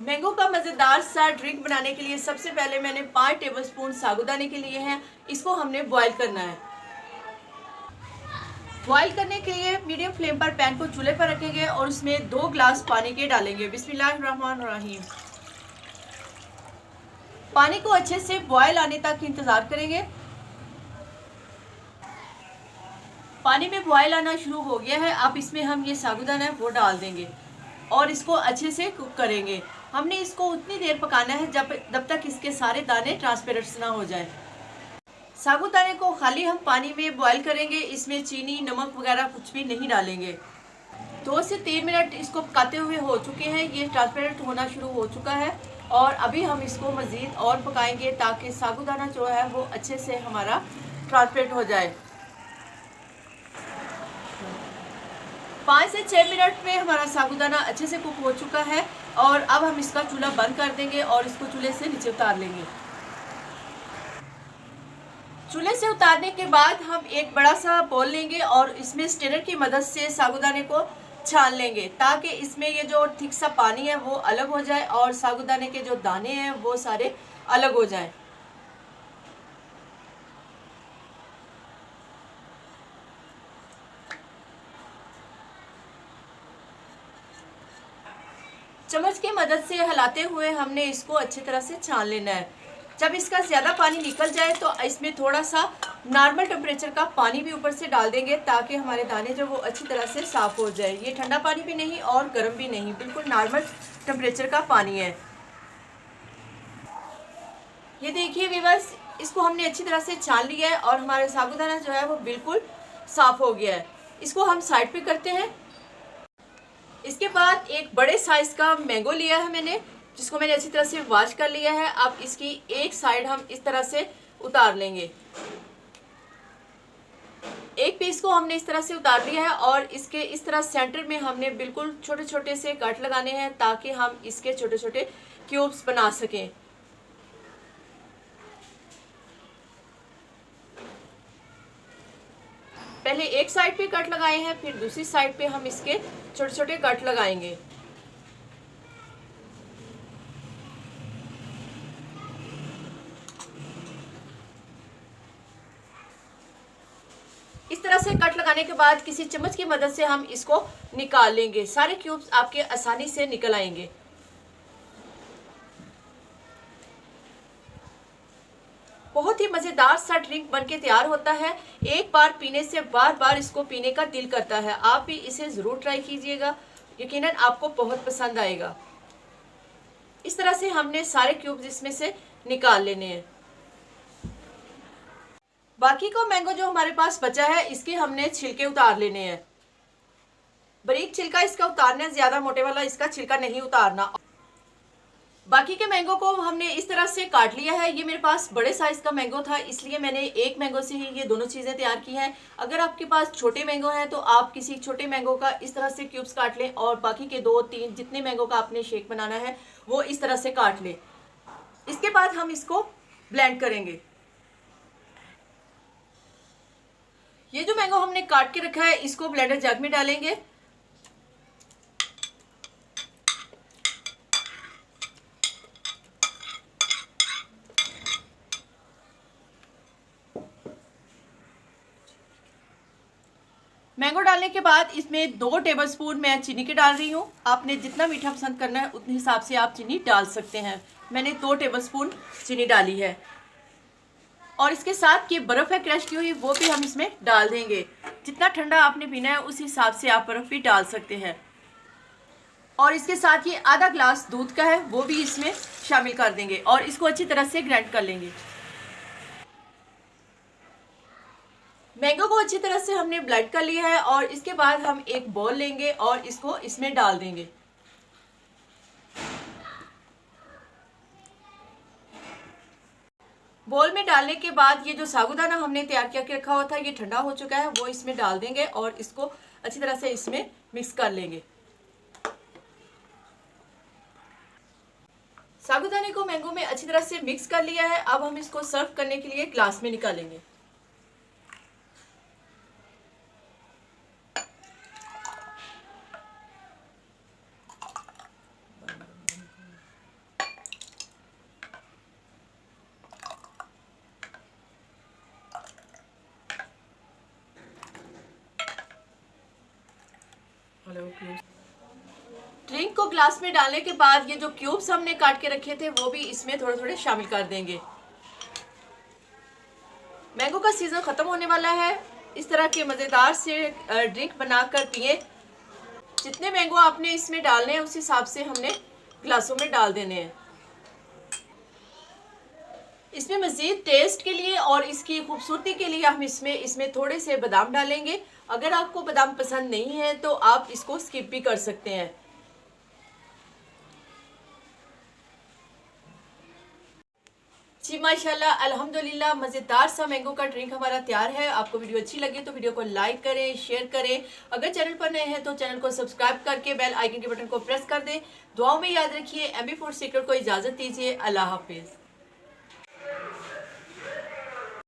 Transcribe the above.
Mango का मज़ेदार सा ड्रिंक बनाने के लिए सबसे पहले मैंने 5 टेबलस्पून साबूदाने के लिए हैं। इसको हमने बॉईल करना है। बॉईल करने के लिए मीडियम फ्लेम पर पैन को चूल्हे पर रखेंगे और उसमें 2 ग्लास पानी के डालेंगे। बिस्मिल्लाहिर्रहमानिर्रहीम। पानी को अच्छे से बॉयल आने तक इंतज़ार करेंगे। पानी में बॉयल आना शुरू हो गया है। अब इसमें हम ये साबूदाना है वो डाल देंगे और इसको अच्छे से कुक करेंगे। हमने इसको उतनी देर पकाना है जब तक इसके सारे दाने ट्रांसपेरेंट ना हो जाए। साबूदाने को खाली हम पानी में बॉईल करेंगे, इसमें चीनी नमक वगैरह कुछ भी नहीं डालेंगे। 2 से 3 मिनट इसको पकाते हुए हो चुके हैं। ये ट्रांसपेरेंट होना शुरू हो चुका है और अभी हम इसको मज़ीद और पकाएंगे ताकि साबूदाना जो है वो अच्छे से हमारा ट्रांसपेरेंट हो जाए। 5 से 6 मिनट में हमारा साबूदाना अच्छे से कुक हो चुका है और अब हम इसका चूल्हा बंद कर देंगे और इसको चूल्हे से नीचे उतार लेंगे। चूल्हे से उतारने के बाद हम एक बड़ा सा बोल लेंगे और इसमें स्ट्रेनर की मदद से साबूदाने को छान लेंगे ताकि इसमें ये जो थिक सा पानी है वो अलग हो जाए और साबूदाने के जो दाने हैं वो सारे अलग हो जाएं। चम्मच की मदद से हिलाते हुए हमने इसको अच्छी तरह से छान लेना है। जब इसका ज़्यादा पानी निकल जाए तो इसमें थोड़ा सा नॉर्मल टेम्परेचर का पानी भी ऊपर से डाल देंगे ताकि हमारे दाने जो वो अच्छी तरह से साफ़ हो जाए। ये ठंडा पानी भी नहीं और गर्म भी नहीं, बिल्कुल नॉर्मल टेम्परेचर का पानी है। ये देखिए व्यूअर्स, इसको हमने अच्छी तरह से छान लिया है और हमारा साबूदाना जो है वो बिल्कुल साफ़ हो गया है। इसको हम साइड पे करते हैं। इसके बाद एक बड़े साइज़ का मैंगो लिया है मैंने, जिसको मैंने अच्छी तरह से वॉश कर लिया है। अब इसकी एक साइड हम इस तरह से उतार लेंगे। एक पीस को हमने इस तरह से उतार लिया है और इसके इस तरह सेंटर में हमने बिल्कुल छोटे छोटे से कट लगाने हैं ताकि हम इसके छोटे छोटे क्यूब्स बना सकें। पहले एक साइड पे कट लगाए हैं, फिर दूसरी साइड पे हम इसके छोटे छोटे कट लगाएंगे। इस तरह से कट लगाने के बाद किसी चम्मच की मदद से हम इसको निकाल लेंगे। सारे क्यूब्स आपके आसानी से निकल आएंगे। बहुत ही मज़ेदार सा ड्रिंक बनके तैयार होता है। एक बार पीने से बार बार इसको पीने का दिल करता है। आप भी इसे ज़रूर ट्राई कीजिएगा, यकीनन आपको बहुत पसंद आएगा। इस तरह से हमने सारे क्यूब्स इसमें से निकाल लेने हैं। बाकी का मैंगो जो हमारे पास बचा है इसके हमने छिलके उतार लेने हैं। बारीक छिलका इसका उतारना है, ज़्यादा मोटे वाला इसका छिलका नहीं उतारना। बाकी के मैंगो को हमने इस तरह से काट लिया है। ये मेरे पास बड़े साइज़ का मैंगो था इसलिए मैंने एक मैंगो से ही ये दोनों चीज़ें तैयार की हैं। अगर आपके पास छोटे मैंगो हैं तो आप किसी छोटे मैंगो का इस तरह से क्यूब्स काट लें और बाकी के 2-3 जितने मैंगो का आपने शेक बनाना है वो इस तरह से काट लें। इसके बाद हम इसको ब्लेंड करेंगे। ये जो मैंगो हमने काट के रखा है इसको ब्लेंडर जग में डालेंगे। मैंगो डालने के बाद इसमें 2 टेबलस्पून मैं चीनी के डाल रही हूँ। आपने जितना मीठा पसंद करना है उतने हिसाब से आप चीनी डाल सकते हैं। मैंने 2 टेबलस्पून चीनी डाली है और इसके साथ ये बर्फ़ है क्रश की हुई, वो भी हम इसमें डाल देंगे। जितना ठंडा आपने पीना है उस हिसाब से आप बर्फ़ भी डाल सकते हैं। और इसके साथ ये आधा ग्लास दूध का है वो भी इसमें शामिल कर देंगे और इसको अच्छी तरह से ग्राइंड कर लेंगे। मैंगो को अच्छी तरह से हमने ब्लेंड कर लिया है और इसके बाद हम एक बॉल लेंगे और इसको इसमें डाल देंगे। बॉल में डालने के बाद ये जो साबूदाना हमने तैयार करके रखा हुआ था ये ठंडा हो चुका है, वो इसमें डाल देंगे और इसको अच्छी तरह से इसमें मिक्स कर लेंगे। साबूदाने को मैंगो में अच्छी तरह से मिक्स कर लिया है। अब हम इसको सर्व करने के लिए ग्लास में निकालेंगे। ड्रिंक को ग्लास में डालने के बाद ये जो क्यूब्स हमने काट के रखे थे वो भी इसमें थोड़े थोड़े शामिल कर देंगे। मैंगो का सीज़न ख़त्म होने वाला है। इस तरह के मज़ेदार से ड्रिंक बनाकर पिए। जितने मैंगो आपने इसमें डालने हैं उस हिसाब से हमने ग्लासों में डाल देने हैं। इसमें मज़ीद टेस्ट के लिए और इसकी खूबसूरती के लिए हम इसमें थोड़े से बादाम डालेंगे। अगर आपको बादाम पसंद नहीं है तो आप इसको स्किप भी कर सकते हैं। जी माशाल्लाह, अल्हम्दुलिल्लाह, मज़ेदार सा मैंगो का ड्रिंक हमारा तैयार है। आपको वीडियो अच्छी लगी तो वीडियो को लाइक करें, शेयर करें। अगर चैनल पर नए हैं तो चैनल को सब्सक्राइब करके बेल आइकन के बटन को प्रेस कर दें। दुआओं में याद रखिए। MB फूड सीक्रेट को इजाज़त दीजिए। अल्लाह हाफिज़।